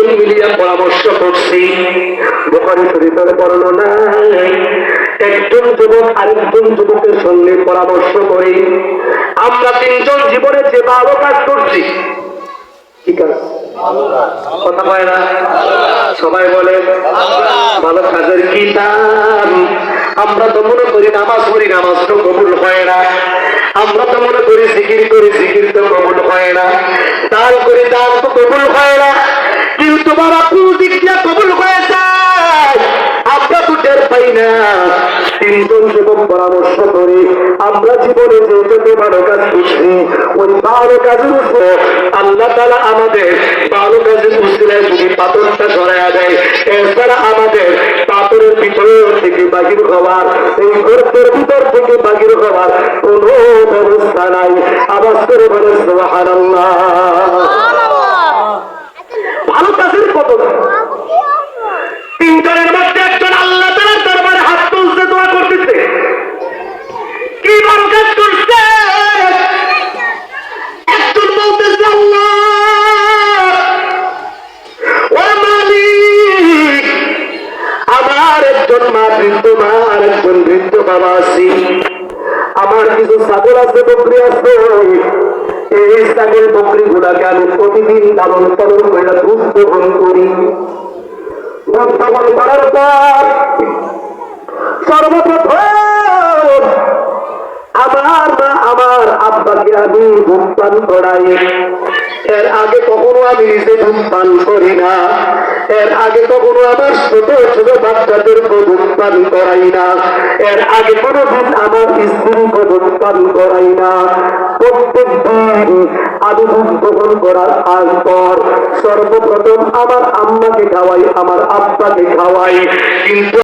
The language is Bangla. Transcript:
তিনজন মিলিয়া পরামর্শ করছি। বুখারী শরীফের বর্ণনা, একজন যুবক আরেকজন যুবকের সঙ্গে পরামর্শ করে আমরা তিনজন জীবনে যে ভালো কাজ করছি, ঠিক আছে কথা বলে না সবাই বলে ভালো কাজের কি দাম? আমরা তো মনে করি নামাজ পড়ি, নামাজ তো কবুল হয় না। আমরা তো মনে করি জিকির করি, জিকির তো কবুল হয় না। দান করি, দান তো কবুল হয় না। কিন্তু বাবা কোন দিক দিয়ে কবুল হয়ে যায় আমরা তো টের পাই না। তিনজন যুবক পরামর্শ করি আমরা জীবনে যে যত ভালো কাজ করছি ওই ভালো কাজের উপর আল্লাহ তাআলা আমাদের ভালো কাজের উসিলায় যদি পাথরটা সরাইয়া দেয়, এছাড়া আমাদের পাথরের ভিতর থেকে বাহির হওয়ার, এই গর্তের ভিতর থেকে বাহির হওয়ার কোনো ব্যবস্থা নাই। আওয়াজ করে বলে সুবহানাল্লাহ। ভালো কাজের কত তিনজনের মধ্যে একজন আল্লাহ তাআলার দরবারে হাত তুলছে, দোয়া করতেছে। কি ভালো কাজ করছে? একজন বলতেছে আল্লাহ ও মালিক, আমার একজন মা বৃদ্ধ মা আর একজন বৃদ্ধ বাবা আছে, আমার কিছু ছাগল আছে, বকরি আছে। এই ছাগল বকরি গুলাকে আমি প্রতিদিন লালন পালন করে দুধ দহন করি। দুধ দহন করার পর সর্বপ্রথম আমার মা আমার আব্বাকে আমি দুধ পান করাই। এর আগে কখনো আমি নিজে দুধ পান করি না। এর আগে কখনো আমার ছোট ছোট বাচ্চাদের দুধ পান করাই না। এর আগে কোনোদিন আমার স্ত্রীকে দুধ পান করাই না। প্রত্যেক দিন আমি দুধ গ্রহণ করার পর সর্বপ্রথম আমার আম্মাকে খাওয়াই, আমার আব্বাকে খাওয়াই। কিন্তু